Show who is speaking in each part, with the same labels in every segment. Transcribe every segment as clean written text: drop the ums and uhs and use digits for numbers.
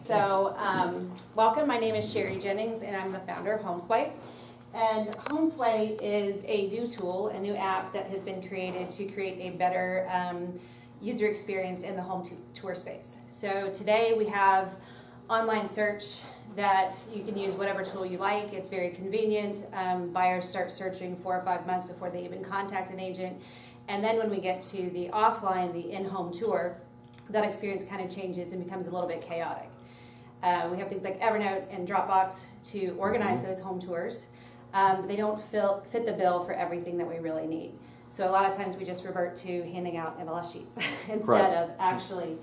Speaker 1: So, welcome. My name is Sheri Jennings, and I'm the founder of HomeSway. And HomeSway is a new tool, a new app that has been created to create a better user experience in the home tour space. So today we have online search that you can use whatever tool you like. It's very convenient. Buyers start searching 4 or 5 months before they even contact an agent. And then when we get to the offline, the in-home tour, that experience kind of changes and becomes a little bit chaotic. We have things like Evernote and Dropbox to organize those home tours. They don't fit the bill for everything that we really need. So a lot of times we just revert to handing out MLS sheets instead of actually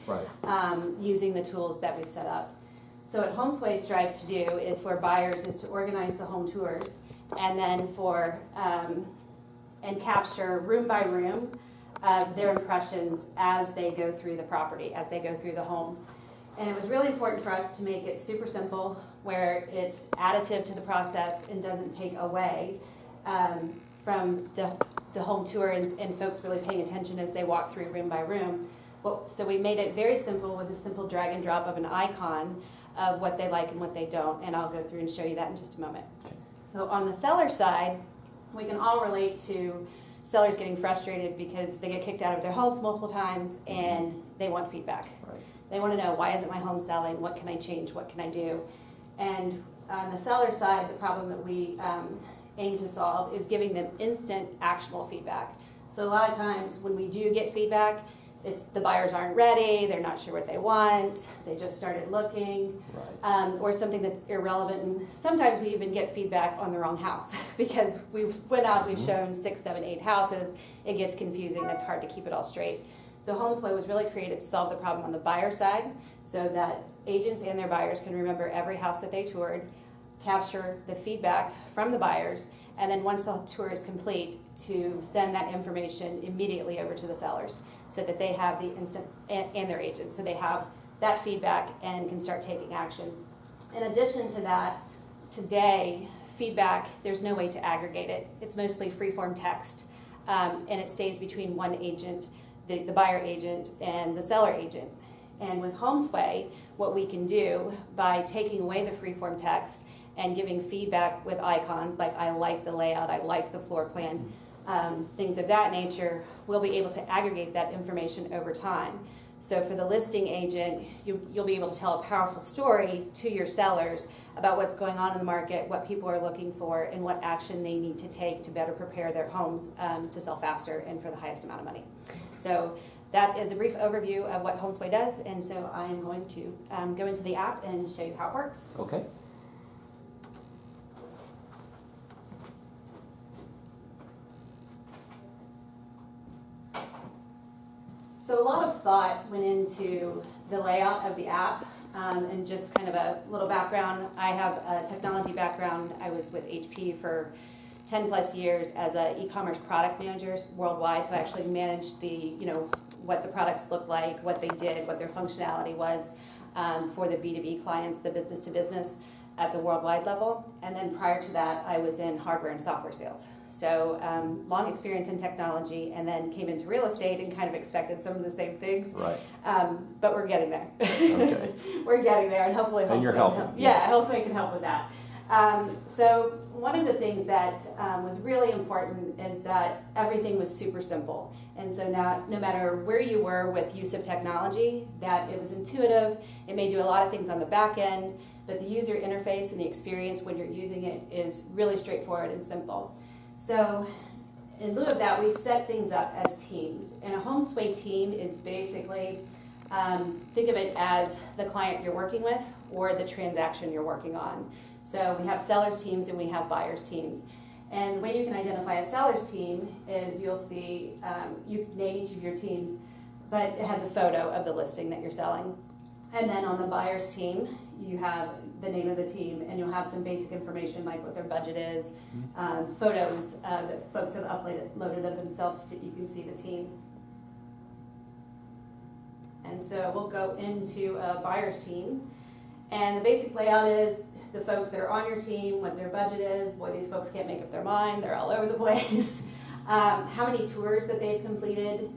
Speaker 1: using the tools that we've set up. So what HomeSway strives to do is for buyers is to organize the home tours and then and capture room by room their impressions as they go through the property, as they go through the home. And it was really important for us to make it super simple, where it's additive to the process and doesn't take away from the home tour and folks really paying attention as they walk through room by room. So we made it very simple with a simple drag and drop of an icon of what they like and what they don't, and I'll go through and show you that in just a moment. So on the seller side, we can all relate to sellers getting frustrated because they get kicked out of their homes multiple times and they want feedback. Right. They want to know, why isn't my home selling? What can I change? What can I do? And on the seller side, the problem that we aim to solve is giving them instant, actionable feedback. So a lot of times when we do get feedback, it's the buyers aren't ready, they're not sure what they want, they just started looking, or something that's irrelevant. And sometimes we even get feedback on the wrong house because we've went out, we've shown 6, 7, 8 houses. It gets confusing, it's hard to keep it all straight. So HomeSway was really created to solve the problem on the buyer side so that agents and their buyers can remember every house that they toured, capture the feedback from the buyers, and then once the tour is complete, to send that information immediately over to the sellers so that they have the instant, and their agents, so they have that feedback and can start taking action. In addition to that, today, feedback, there's no way to aggregate it. It's mostly free-form text, and it stays between one agent, the buyer agent, and the seller agent. And with HomeSway, what we can do by taking away the free-form text and giving feedback with icons like I like the layout, I like the floor plan, things of that nature, we'll be able to aggregate that information over time. So for the listing agent, you'll be able to tell a powerful story to your sellers about what's going on in the market, what people are looking for, and what action they need to take to better prepare their homes to sell faster and for the highest amount of money. So that is a brief overview of what HomeSway does, and so I'm going to go into the app and show you how it works.
Speaker 2: Okay.
Speaker 1: So a lot of thought went into the layout of the app, and just kind of a little background. I have a technology background. I was with HP for 10 plus years as an e-commerce product manager worldwide, so I actually managed what the products looked like, what they did, what their functionality was for the B2B clients, the business to business at the worldwide level. And then prior to that, I was in hardware and software sales. So long experience in technology, and then came into real estate and kind of expected some of the same things. Right. But we're getting there. Okay. We're getting there, and hopefully HomeSway can help. Yeah, HomeSway can help with that. So one of the things that was really important is that everything was super simple. And so now, no matter where you were with use of technology, that it was intuitive. It may do a lot of things on the back end, but the user interface and the experience when you're using it is really straightforward and simple. So in lieu of that, we set things up as teams. And a HomeSway team is basically, think of it as the client you're working with or the transaction you're working on. So we have sellers teams and we have buyers teams. And the way you can identify a seller's team is you'll see, you name each of your teams, but it has a photo of the listing that you're selling. And then on the buyer's team, you have the name of the team, and you'll have some basic information like what their budget is, photos that folks have uploaded of themselves so that you can see the team. And so we'll go into a buyer's team. And the basic layout is the folks that are on your team, what their budget is. Boy, these folks can't make up their mind. They're all over the place. How many tours that they've completed,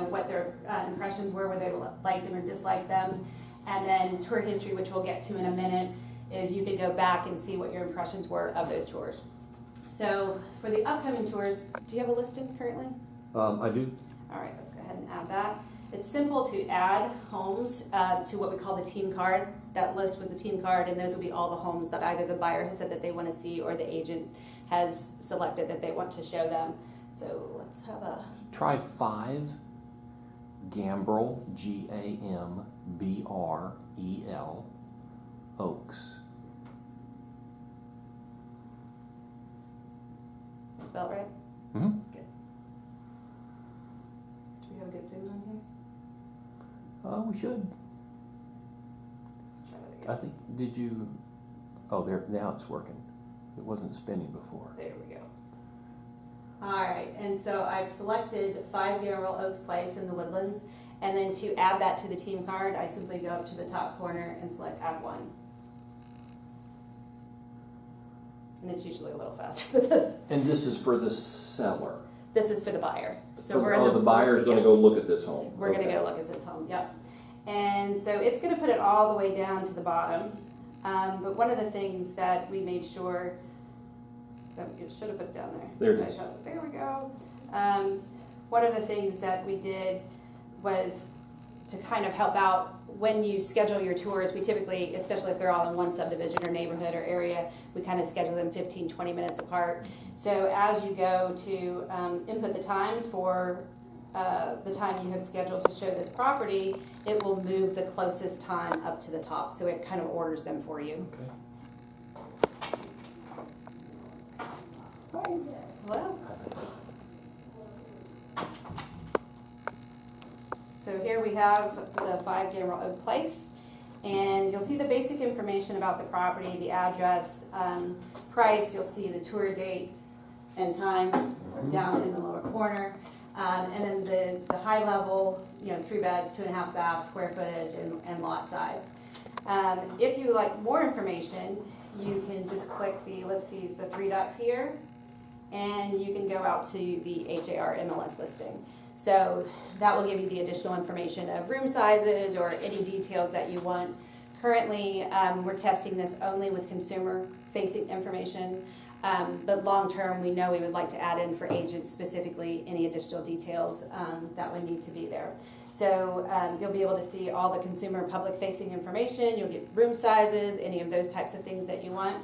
Speaker 1: what their impressions were, whether they liked them or disliked them. And then tour history, which we'll get to in a minute, is you could go back and see what your impressions were of those tours. So for the upcoming tours, do you have a listing currently?
Speaker 2: I do.
Speaker 1: All right, let's go ahead and add that. It's simple to add homes to what we call the team card. That list was the team card, and those will be all the homes that either the buyer has said that they want to see or the agent has selected that they want to show them. So let's have a...
Speaker 2: Try 5 Gambrel, G-A-M-B-R-E-L, Oaks.
Speaker 1: Spell it right?
Speaker 2: Mm-hmm.
Speaker 1: Good. Do we have a good zoom on here?
Speaker 2: We should.
Speaker 1: Let's try that
Speaker 2: I
Speaker 1: again.
Speaker 2: think, did you, oh, there, now it's working. It wasn't spinning before.
Speaker 1: There we go. All right, and so I've selected 5 Gambrel Oaks Place in the Woodlands, and then to add that to the team card, I simply go up to the top corner and select Add One. And it's usually a little faster with this.
Speaker 2: And this is for the seller.
Speaker 1: This is for the buyer. So
Speaker 2: For-
Speaker 1: we're in
Speaker 2: the buyer's going to go look at this home.
Speaker 1: We're going to go look at this home, yep. And so it's going to put it all the way down to the bottom. But one of the things that we made sure that we should have put down there.
Speaker 2: There it is.
Speaker 1: There we go. One of the things that we did was to kind of help out when you schedule your tours. We typically, especially if they're all in one subdivision or neighborhood or area, we kind of schedule them 15, 20 minutes apart. So as you go to input the times for the time you have scheduled to show this property, it will move the closest time up to the top. So it kind of orders them for you.
Speaker 2: Okay.
Speaker 1: Hello? So here we have the 5 Gambrel Oak Place, and you'll see the basic information about the property, the address, price. You'll see the tour date and time down in the lower corner, and then the high level, 3 beds, 2.5 baths, square footage, and lot size. If you like more information, you can just click the ellipses, the 3 dots here, and you can go out to the HAR MLS listing. So that will give you the additional information of room sizes or any details that you want. Currently, we're testing this only with consumer-facing information, but long-term, we know we would like to add in for agents specifically any additional details that would need to be there. So you'll be able to see all the consumer public-facing information. You'll get room sizes, any of those types of things that you want.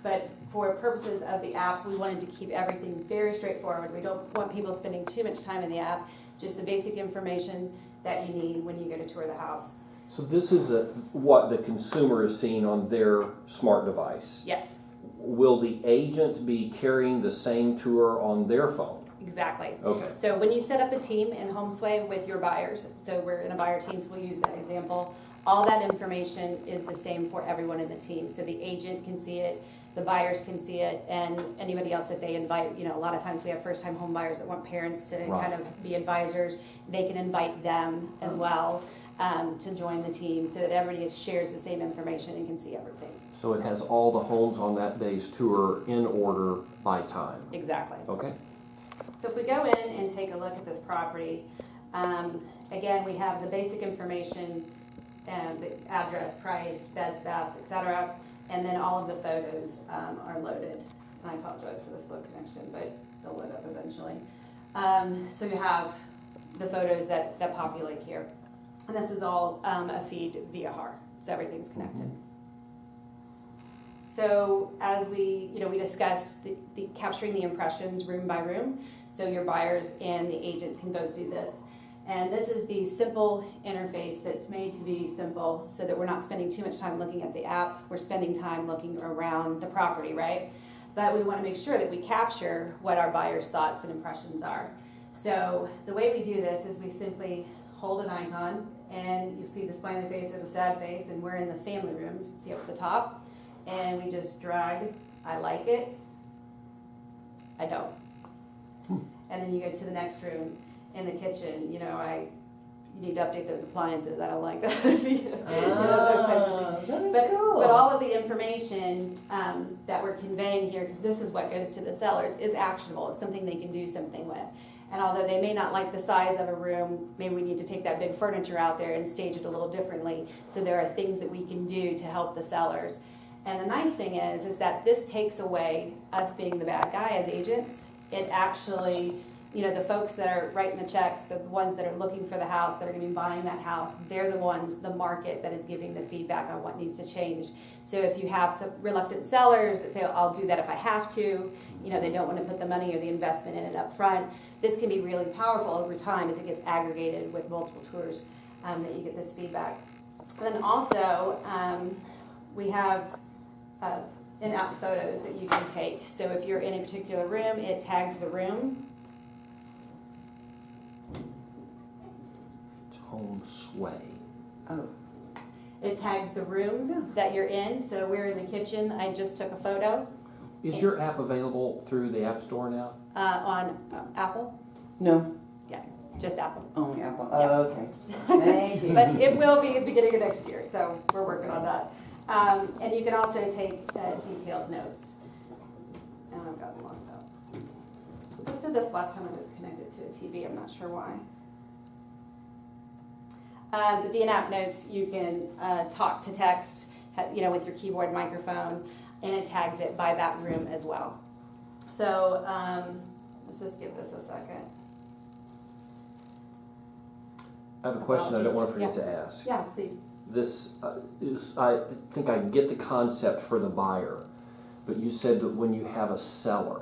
Speaker 1: But for purposes of the app, we wanted to keep everything very straightforward. We don't want people spending too much time in the app, just the basic information that you need when you go to tour the house.
Speaker 2: So this is what the consumer is seeing on their smart device.
Speaker 1: Yes.
Speaker 2: Will the agent be carrying the same tour on their phone?
Speaker 1: Exactly.
Speaker 2: Okay.
Speaker 1: So when you set up a team in HomeSway with your buyers, so we're in a buyer team, so we'll use that example, all that information is the same for everyone in the team. So the agent can see it, the buyers can see it, and anybody else that they invite. A lot of times we have first-time home buyers that want parents to kind of be advisors. They can invite them as well to join the team so that everybody shares the same information and can see everything.
Speaker 2: So it has all the homes on that day's tour in order by time.
Speaker 1: Exactly.
Speaker 2: Okay.
Speaker 1: So if we go in and take a look at this property, again, we have the basic information, the address, price, beds, baths, etc., and then all of the photos are loaded. And I apologize for the slow connection, but they'll load up eventually. So you have the photos that populate here. And this is all a feed via HAR, so everything's connected. Mm-hmm. So as we discussed the capturing the impressions room by room, so your buyers and the agents can both do this. And this is the simple interface that's made to be simple so that we're not spending too much time looking at the app. We're spending time looking around the property, right? But we want to make sure that we capture what our buyers' thoughts and impressions are. So the way we do this is we simply hold an icon, and you'll see the smiley face or the sad face, and we're in the family room, see up at the top. And we just drag, I like it, I don't. And then you go to the next room, in the kitchen, you need to update those appliances, I don't like those. Those types of things.
Speaker 3: That's cool.
Speaker 1: But all of the information that we're conveying here, because this is what goes to the sellers, is actionable. It's something they can do something with. And although they may not like the size of a room, maybe we need to take that big furniture out there and stage it a little differently. So there are things that we can do to help the sellers. And the nice thing is that this takes away us being the bad guy as agents. It actually, the folks that are writing the checks, the ones that are looking for the house, that are going to be buying that house, they're the ones, the market that is giving the feedback on what needs to change. So if you have some reluctant sellers that say, I'll do that if I have to, they don't want to put the money or the investment in it up front, this can be really powerful over time as it gets aggregated with multiple tours, that you get this feedback. And then also, we have in-app photos that you can take. So if you're in a particular room, it tags the room.
Speaker 2: HomeSway.
Speaker 3: Oh.
Speaker 1: It tags the room that you're in. So we're in the kitchen. I just took a photo.
Speaker 2: Is your app available through the App Store now?
Speaker 1: On Apple.
Speaker 3: No.
Speaker 1: Yeah, just Apple.
Speaker 3: Only Apple.
Speaker 1: Yeah.
Speaker 3: Oh, okay. Thank you.
Speaker 1: But it will be at the beginning of next year, so we're working on that. And you can also take detailed notes. And I've got them locked up. Let's do this last time I was connected to a TV. I'm not sure why. But the in-app notes, you can talk to text, with your keyboard microphone, and it tags it by that room as well. So let's just give this a second.
Speaker 2: I have a question I don't want to forget to ask.
Speaker 1: Yeah, please.
Speaker 2: This I think I get the concept for the buyer, but you said that when you have a seller,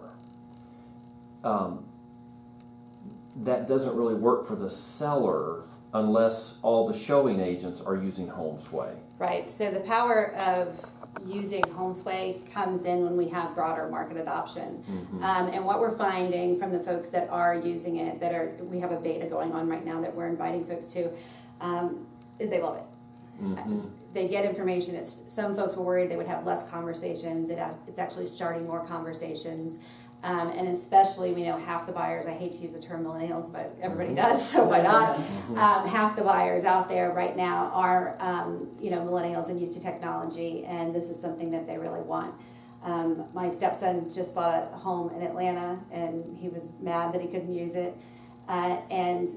Speaker 2: that doesn't really work for the seller unless all the showing agents are using HomeSway.
Speaker 1: Right, so the power of using HomeSway comes in when we have broader market adoption.
Speaker 2: Mm-hmm.
Speaker 1: And what we're finding from the folks that are using it, we have a beta going on right now that we're inviting folks to, is they love it.
Speaker 2: Mm-hmm.
Speaker 1: They get information. Some folks were worried they would have less conversations. It's actually starting more conversations. And especially, we know half the buyers, I hate to use the term millennials, but everybody does, so why not? Half the buyers out there right now are, millennials and used to technology, and this is something that they really want. My stepson just bought a home in Atlanta, and he was mad that he couldn't use it. And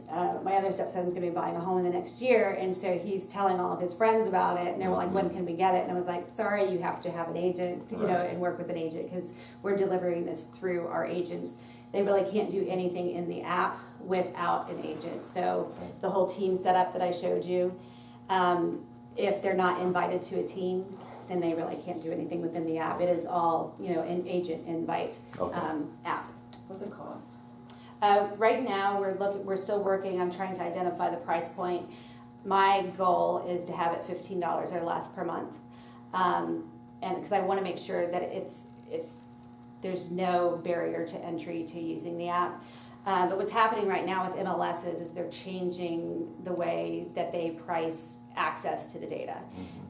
Speaker 1: my other stepson's going to be buying a home in the next year, and so he's telling all of his friends about it, and they were like, when can we get it? And I was like, sorry, you have to have an agent, and work with an agent, because we're delivering this through our agents. They really can't do anything in the app without an agent. So the whole team setup that I showed you, if they're not invited to a team, then they really can't do anything within the app. It is all, an agent invite app.
Speaker 3: What's it cost?
Speaker 1: Right now, we're still working on trying to identify the price point. My goal is to have it $15 or less per month, and because I want to make sure that there's no barrier to entry to using the app. But what's happening right now with MLSs is they're changing the way that they price access to the data,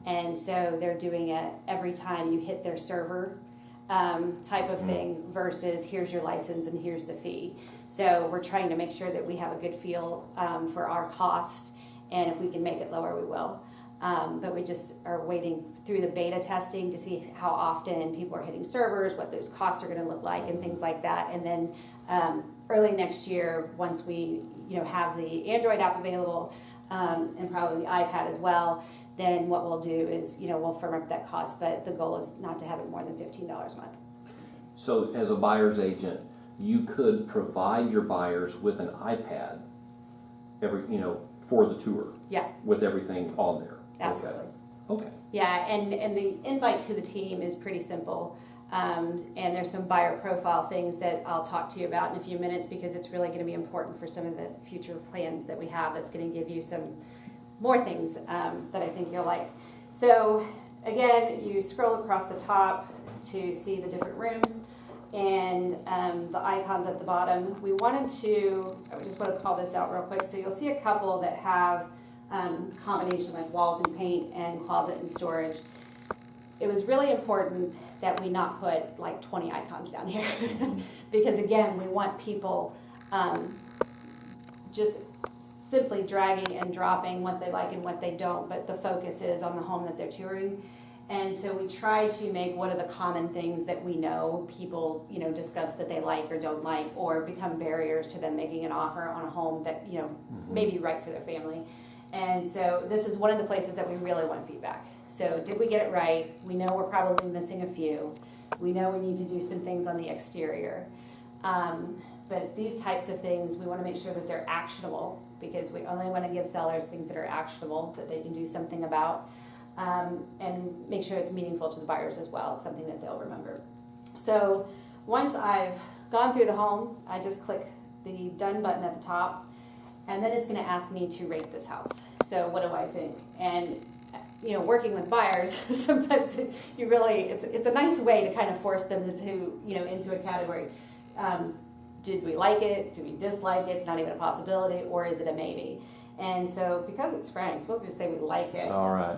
Speaker 1: and so they're doing it every time you hit their server. Type of thing versus here's your license and here's the fee. So we're trying to make sure that we have a good feel for our costs, and if we can make it lower, we will. But we just are waiting through the beta testing to see how often people are hitting servers, what those costs are going to look like, and things like that. And then early next year, once we have the Android app available and probably the iPad as well, then what we'll do is, we'll firm up that cost, but the goal is not to have it more than $15 a month.
Speaker 2: So as a buyer's agent, you could provide your buyers with an iPad for the tour.
Speaker 1: Yeah.
Speaker 2: With everything on there.
Speaker 1: Absolutely.
Speaker 2: Okay.
Speaker 1: Yeah, and the invite to the team is pretty simple. And there's some buyer profile things that I'll talk to you about in a few minutes, because it's really going to be important for some of the future plans that we have. That's going to give you some more things that I think you'll like. So again, you scroll across the top to see the different rooms, and the icons at the bottom. I just want to call this out real quick. So you'll see a couple that have combination like walls and paint and closet and storage. It was really important that we not put like 20 icons down here because again, we want people just simply dragging and dropping what they like and what they don't, but the focus is on the home that they're touring. And so we try to make what are the common things that we know people, discuss that they like or don't like, or become barriers to them making an offer on a home that, may be right for their family. And so this is one of the places that we really want feedback. So did we get it right? We know we're probably missing a few. We know we need to do some things on the exterior. But these types of things, we want to make sure that they're actionable, because we only want to give sellers things that are actionable, that they can do something about. And make sure it's meaningful to the buyers as well. It's something that they'll remember. So once I've gone through the home, I just click the done button at the top, and then it's going to ask me to rate this house. So what do I think? And working with buyers, sometimes it's a nice way to kind of force them to into a category. Did we like it? Do we dislike it? It's not even a possibility, or is it a maybe? And so because it's Frank's, we'll just say we like it.
Speaker 2: All right.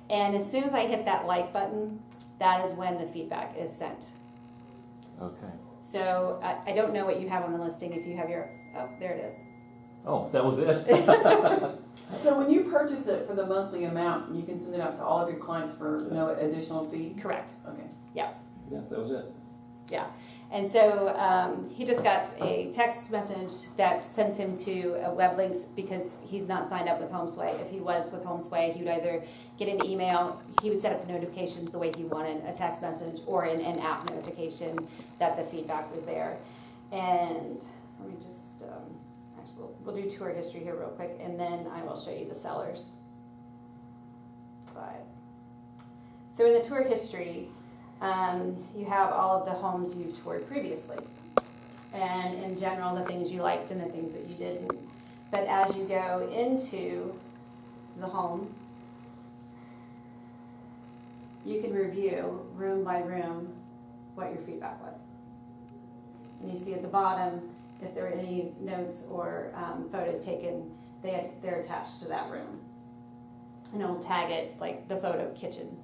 Speaker 1: And as soon as I hit that like button, that is when the feedback is sent.
Speaker 2: Okay.
Speaker 1: So I don't know what you have on the listing. If you have there it is.
Speaker 2: Oh, that was it?
Speaker 3: So when you purchase it for the monthly amount, you can send it out to all of your clients for no additional fee?
Speaker 1: Correct.
Speaker 3: Okay.
Speaker 2: Yeah, that was it.
Speaker 1: Yeah. And so he just got a text message that sends him to web links because he's not signed up with HomeSway. If he was with HomeSway, he would either get an email, he would set up the notifications the way he wanted, a text message, or an app notification that the feedback was there. And let me just, actually, we'll do tour history here real quick, and then I will show you the sellers side. So in the tour history, you have all of the homes you've toured previously, and in general the things you liked and the things that you didn't. But as you go into the home, you can review room by room what your feedback was. And you see at the bottom, if there are any notes or photos taken, they're attached to that room. And it'll tag it like the photo kitchen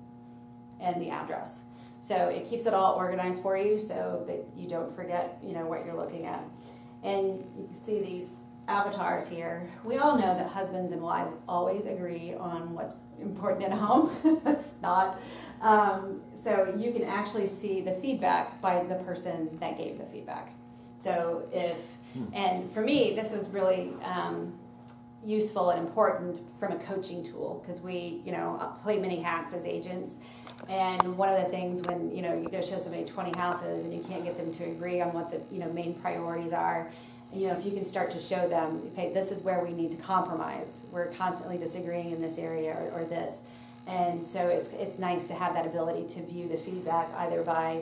Speaker 1: and the address. So it keeps it all organized for you so that you don't forget, what you're looking at. And you can see these avatars here. We all know that husbands and wives always agree on what's important in a home. Not. So you can actually see the feedback by the person that gave the feedback. So and for me, this was really useful and important from a coaching tool, because we, play many hats as agents. And one of the things when, you go show somebody 20 houses and you can't get them to agree on what the, main priorities are, if you can start to show them, okay, this is where we need to compromise. We're constantly disagreeing in this area or this. And so it's nice to have that ability to view the feedback either by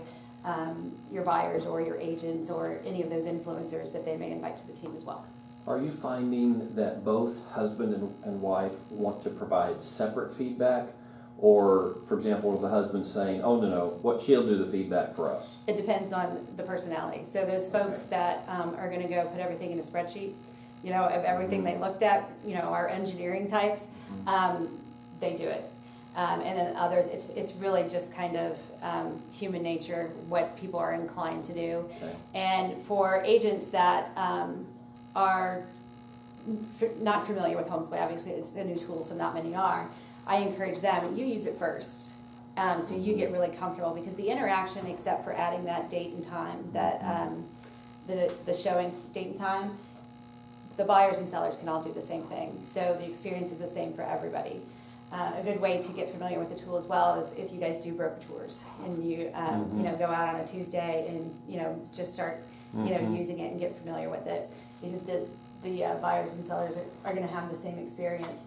Speaker 1: your buyers or your agents or any of those influencers that they may invite to the team as well.
Speaker 2: Are you finding that both husband and wife want to provide separate feedback? Or, for example, the husband saying, oh, no, she'll do the feedback for us?
Speaker 1: It depends on the personality. So those folks that are going to go put everything in a spreadsheet, of everything they looked at, our engineering types, they do it. And then others, it's really just kind of human nature, what people are inclined to do.
Speaker 2: Okay.
Speaker 1: And for agents that are not familiar with HomeSway, obviously it's a new tool, so not many are, I encourage them, you use it first. So you get really comfortable, because the interaction, except for adding that date and time, that the showing date and time, the buyers and sellers can all do the same thing. So the experience is the same for everybody. A good way to get familiar with the tool as well is if you guys do broker tours and you go out on a Tuesday and just start using it and get familiar with it, because the buyers and sellers are going to have the same experience.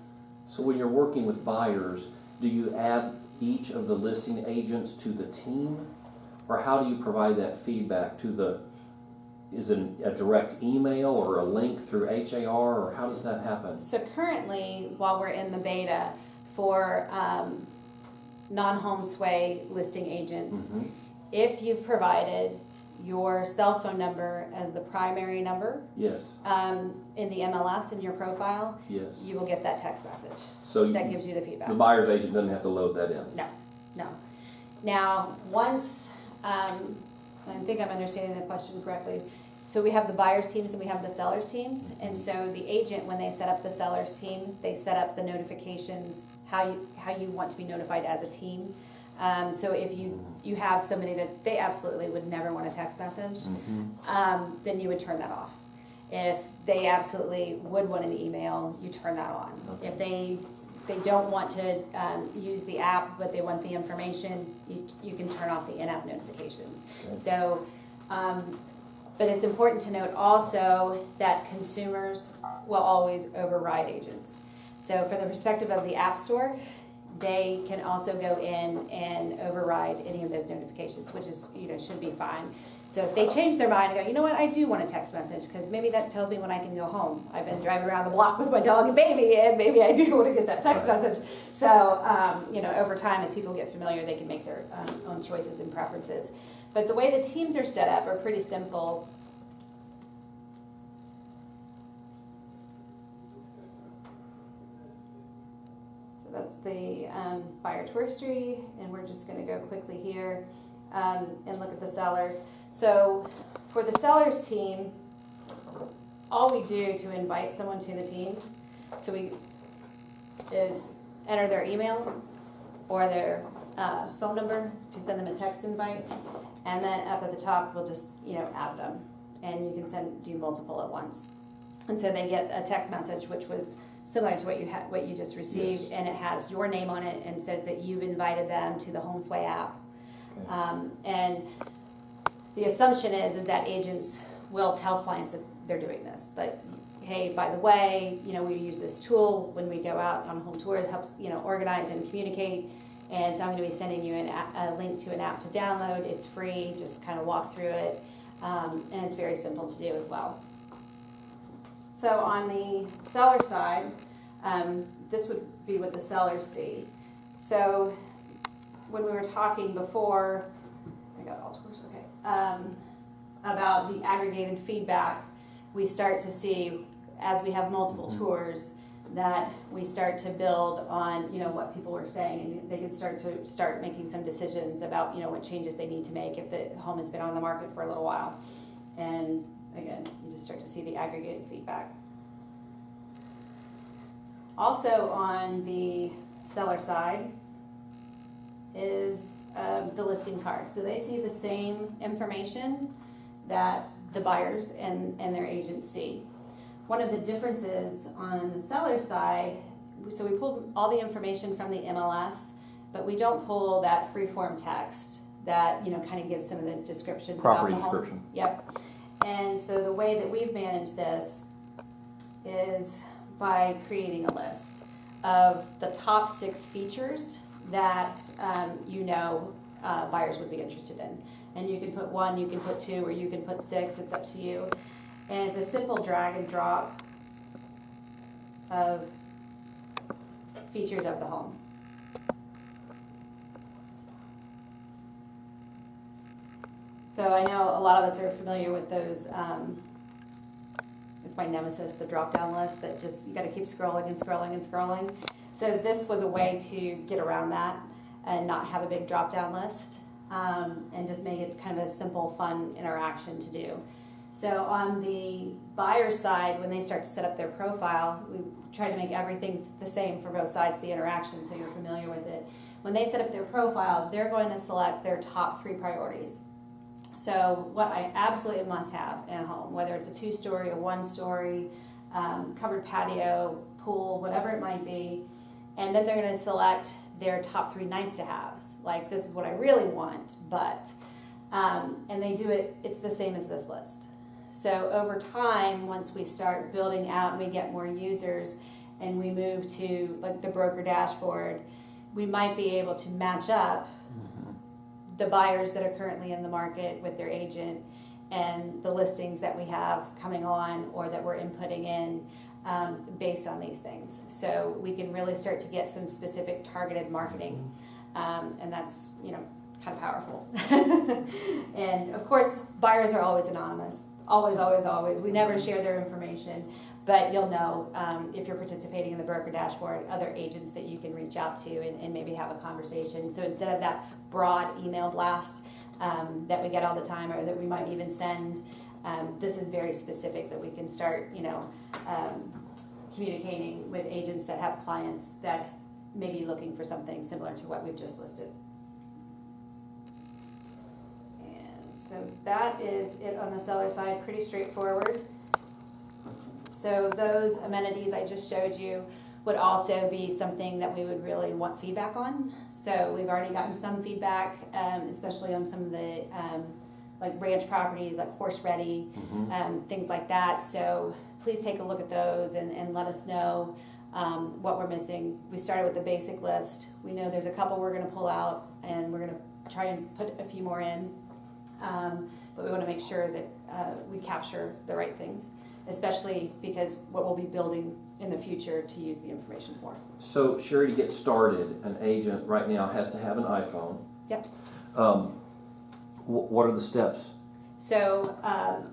Speaker 2: So when you're working with buyers, do you add each of the listing agents to the team? Or how do you provide that feedback to is it a direct email or a link through HAR, or how does that happen?
Speaker 1: So currently, while we're in the beta for non-HomeSway listing agents, if you've provided your cell phone number as the primary number,
Speaker 2: yes,
Speaker 1: in the MLS in your profile,
Speaker 2: yes,
Speaker 1: you will get that text message.
Speaker 2: So
Speaker 1: that gives you the feedback.
Speaker 2: The buyer's agent doesn't have to load that in.
Speaker 1: No. Now, once I think I'm understanding the question correctly. So we have the buyers teams and we have the sellers teams, and so the agent, when they set up the sellers team, they set up the notifications how you want to be notified as a team. So if you have somebody that they absolutely would never want a text message, then you would turn that off. If they absolutely would want an email, you turn that on.
Speaker 2: Okay.
Speaker 1: If they don't want to use the app, but they want the information, you can turn off the in-app notifications.
Speaker 2: Okay.
Speaker 1: So, but it's important to note also that consumers will always override agents. So from the perspective of the App Store, they can also go in and override any of those notifications, which is, should be fine. So if they change their mind and go, you know what, I do want a text message, because maybe that tells me when I can go home. I've been driving around the block with my dog and baby, and maybe I do want to get that text message. So, over time, as people get familiar, they can make their own choices and preferences. But the way the teams are set up are pretty simple. That's the buyer touristry, and we're just going to go quickly here and look at the sellers. So for the sellers team, all we do to invite someone to the team, is enter their email or their phone number to send them a text invite, and then up at the top we'll just add them, and you can do multiple at once, and so they get a text message which was similar to what you just received, yes. And it has your name on it and says that you've invited them to the HomeSway app. Okay. And the assumption is that agents will tell clients that they're doing this. That, hey, by the way, we use this tool when we go out on home tours, helps organize and communicate. And so I'm going to be sending you a link to an app to download. It's free. Just kind of walk through it, and it's very simple to do as well. So on the seller side, this would be what the sellers see. So when we were talking before, I got all tours, okay, about the aggregated feedback, we start to see, as we have multiple tours, that we start to build on what people were saying, and they can start making some decisions about what changes they need to make if the home has been on the market for a little while. And again, you just start to see the aggregated feedback. Also on the seller side is the listing card. So they see the same information that the buyers and their agents see. One of the differences on the seller side, so we pull all the information from the MLS, but we don't pull that free-form text that kind of gives some of those descriptions
Speaker 2: property
Speaker 1: about the
Speaker 2: description.
Speaker 1: Home. Yep. And so the way that we've managed this is by creating a list of the top 6 features that buyers would be interested in. And you can put 1, you can put 2, or you can put 6, it's up to you. And it's a simple drag and drop of features of the home. So I know a lot of us are familiar with those, it's my nemesis, the drop-down list that just, you gotta keep scrolling and scrolling and scrolling. So this was a way to get around that and not have a big drop-down list, and just make it kind of a simple, fun interaction to do. So on the buyer side, when they start to set up their profile, we try to make everything the same for both sides of the interaction so you're familiar with it. When they set up their profile, they're going to select their top 3 priorities. So what I absolutely must have in a home, whether it's a 2-story, a 1-story, covered patio, pool, whatever it might be, and then they're going to select their top 3 nice to haves. Like, this is what I really want, but, and they do it, it's the same as this list. So over time, once we start building out and we get more users and we move to like the broker dashboard, we might be able to match up the buyers that are currently in the market with their agent and the listings that we have coming on or that we're inputting in based on these things. So we can really start to get some specific targeted marketing, and that's kind of powerful. And of course, buyers are always anonymous. Always, always, always. We never share their information, but you'll know if you're participating in the broker dashboard, other agents that you can reach out to and maybe have a conversation. So instead of that broad email blast that we get all the time or that we might even send, this is very specific that we can start, communicating with agents that have clients that maybe looking for something similar to what we've just listed. And so that is it on the seller side, pretty straightforward. So those amenities I just showed you would also be something that we would really want feedback on. So we've already gotten some feedback, especially on some of the like ranch properties, like horse ready, things like that. So please take a look at those and let us know what we're missing. We started with the basic list. We know there's a couple we're going to pull out, and we're going to try and put a few more in. But we want to make sure that we capture the right things, especially because what we'll be building in the future to use the information for.
Speaker 2: So, Sheri, to get started, an agent right now has to have an iPhone.
Speaker 1: Yep.
Speaker 2: What are the steps?
Speaker 1: So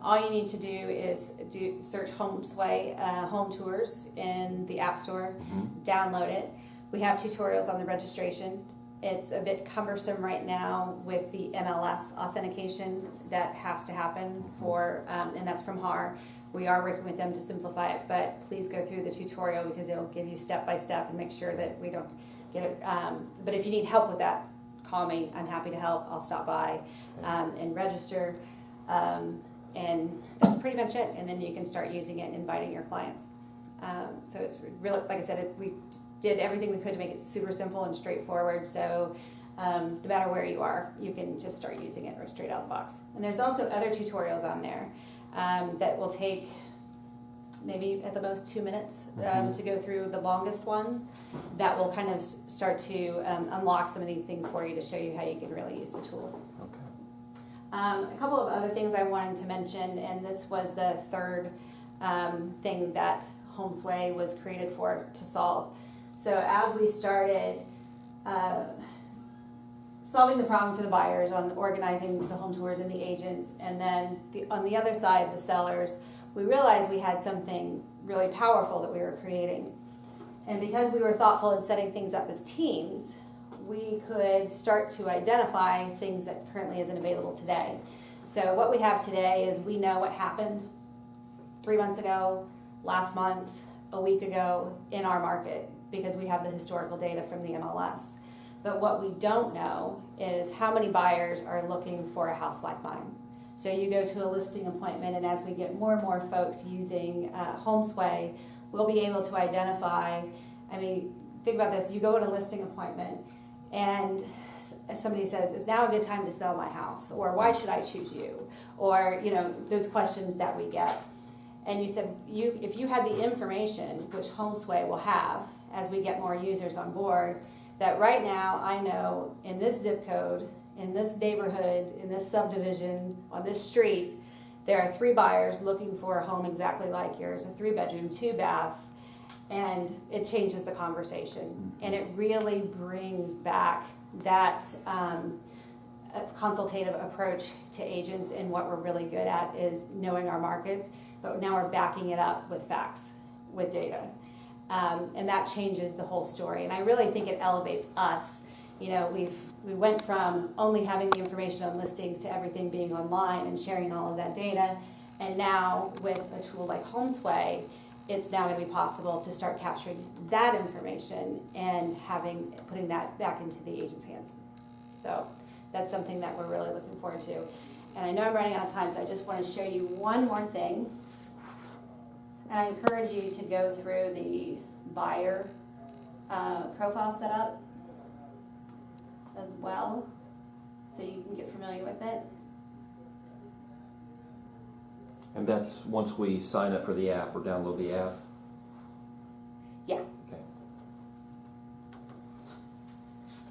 Speaker 1: all you need to do is search HomeSway Home Tours in the App Store, download it. We have tutorials on the registration. It's a bit cumbersome right now with the MLS authentication that has to happen for, and that's from HAR. We are working with them to simplify it, but please go through the tutorial because it'll give you step by step and make sure that we don't get it. But if you need help with that, call me. I'm happy to help. I'll stop by and register. And that's pretty much it. And then you can start using it and inviting your clients. So it's really, like I said, we did everything we could to make it super simple and straightforward. So no matter where you are, you can just start using it straight out of the box. And there's also other tutorials on there that will take maybe at the most 2 minutes to go through the longest ones. That will kind of start to unlock some of these things for you to show you how you can really use the tool. A couple of other things I wanted to mention, and this was the third thing that HomeSway was created to solve. So as we started solving the problem for the buyers on organizing the home tours and the agents, and then on the other side, the sellers, we realized we had something really powerful that we were creating. And because we were thoughtful in setting things up as teams, we could start to identify things that currently isn't available today. So what we have today is we know what happened 3 months ago, last month, a week ago in our market because we have the historical data from the MLS. But what we don't know is how many buyers are looking for a house like mine. So you go to a listing appointment, and as we get more and more folks using HomeSway, we'll be able to identify, think about this, you go to a listing appointment, and somebody says, is now a good time to sell my house? Or why should I choose you? Or, those questions that we get. And you said, if you had the information, which HomeSway will have as we get more users on board, that right now I know in this zip code, in this neighborhood, in this subdivision, on this street, there are 3 buyers looking for a home exactly like yours, a 3-bedroom, 2-bath, and it changes the conversation. And it really brings back that consultative approach to agents, and what we're really good at is knowing our markets, but now we're backing it up with facts, with data. And that changes the whole story. And I really think it elevates us. We went from only having the information on listings to everything being online and sharing all of that data. And now with a tool like HomeSway, it's now going to be possible to start capturing that information and putting that back into the agent's hands. So that's something that we're really looking forward to. And I know I'm running out of time, so I just want to show you one more thing. And I encourage you to go through the buyer profile setup as well, so you can get familiar with it.
Speaker 2: And that's once we sign up for the app or download the app?
Speaker 1: Yeah.
Speaker 2: Okay.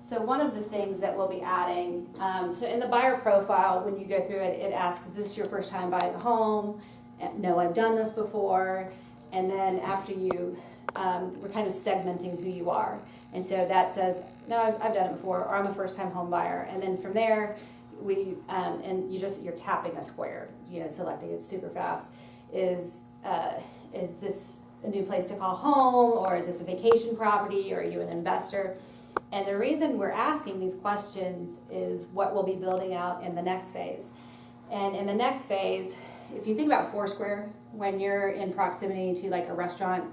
Speaker 1: So one of the things that we'll be adding, so in the buyer profile, when you go through it, it asks, is this your first time buying a home? No, I've done this before. And then after we're kind of segmenting who you are. And so that says, no, I've done it before, or I'm a first-time home buyer. And then from there, you're tapping a square, selecting it super fast. Is this a new place to call home, or is this a vacation property, or are you an investor? And the reason we're asking these questions is what we'll be building out in the next phase. And in the next phase, if you think about Foursquare, when you're in proximity to like a restaurant,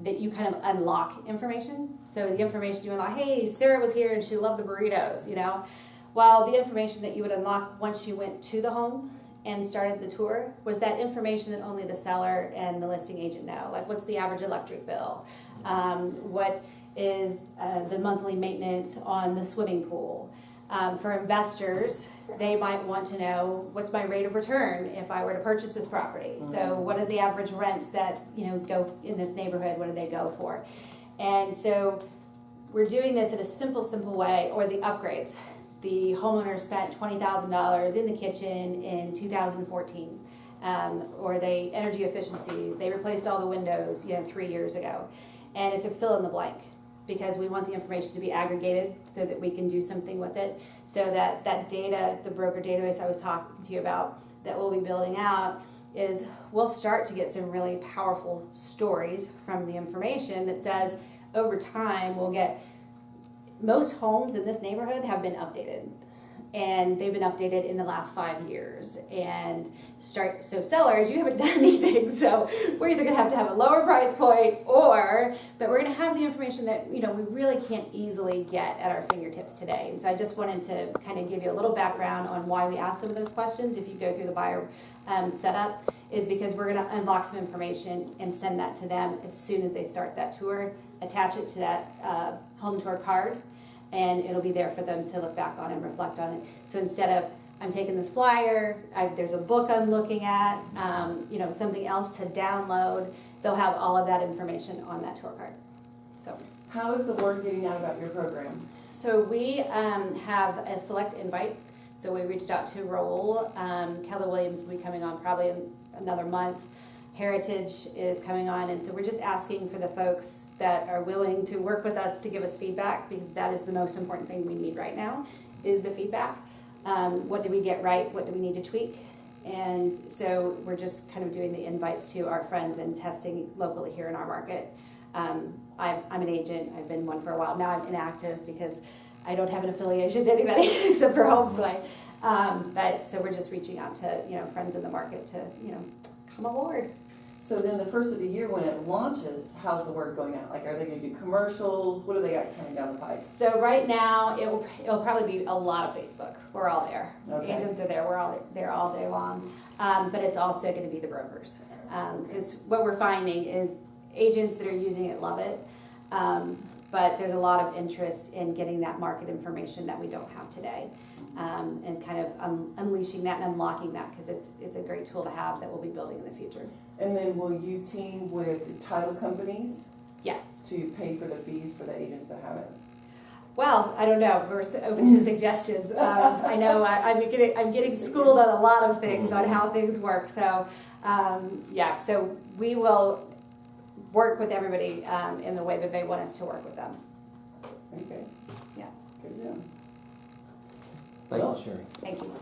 Speaker 1: that you kind of unlock information. So the information you unlock, hey, Sarah was here and she loved the burritos, you know. While the information that you would unlock once you went to the home and started the tour was that information that only the seller and the listing agent know. Like, what's the average electric bill? What is the monthly maintenance on the swimming pool? For investors, they might want to know, what's my rate of return if I were to purchase this property? So what are the average rents that, you know, go in this neighborhood? What do they go for? And so we're doing this in a simple way, or the upgrades. The homeowner spent $20,000 in the kitchen in 2014, or they energy efficiencies. They replaced all the windows, you know, 3 years ago, and it's a fill in the blank because we want the information to be aggregated so that we can do something with it. So that that data, the broker database I was talking to you about, that we'll be building out, is we'll start to get some really powerful stories from the information that says over time we'll get. Most homes in this neighborhood have been updated, and they've been updated in the last 5 years. And so sellers, you haven't done anything, so we're either gonna have to have a lower price point, but we're gonna have the information that, you know, we really can't easily get at our fingertips today. And so I just wanted to kind of give you a little background on why we asked some of those questions. If you go through the buyer setup, is because we're gonna unlock some information and send that to them as soon as they start that tour. Attach it to that home tour card, and it'll be there for them to look back on and reflect on it. So instead of, I'm taking this flyer, there's a book I'm looking at, you know, something else to download, they'll have all of that information on that tour card. So
Speaker 3: How is the word getting out about your program?
Speaker 1: So we have a select invite. So we reached out to Raul. Keller Williams will be coming on probably in another month. Heritage is coming on, and so we're just asking for the folks that are willing to work with us to give us feedback, because that is the most important thing we need right now, is the feedback. What did we get right? What do we need to tweak? And so we're just kind of doing the invites to our friends and testing locally here in our market. I'm an agent. I've been one for a while. Now I'm inactive because I don't have an affiliation to anybody except for HomeSway. But so we're just reaching out to, you know, friends in the market to, you know, come aboard.
Speaker 3: So then the first of the year when it launches, how's the word going out? Like, are they going to do commercials? What do they got coming down the pipe?
Speaker 1: So right now it'll probably be a lot of Facebook. We're all there.
Speaker 3: Okay.
Speaker 1: Agents are there. We're all there all day long. But it's also going to be the brokers, because what we're finding is agents that are using it love it. But there's a lot of interest in getting that market information that we don't have today, and kind of unleashing that and unlocking that, because it's a great tool to have that we'll be building in the future.
Speaker 3: And then will you team with title companies?
Speaker 1: Yeah.
Speaker 3: To pay for the fees for the agents to have it?
Speaker 1: Well, I don't know. We're open to suggestions. I know I'm getting schooled on a lot of things on how things work. So yeah, so we will work with everybody in the way that they want us to work with them.
Speaker 3: Okay.
Speaker 1: Yeah.
Speaker 3: Good job.
Speaker 2: Thank you, Sheri.
Speaker 1: Thank you.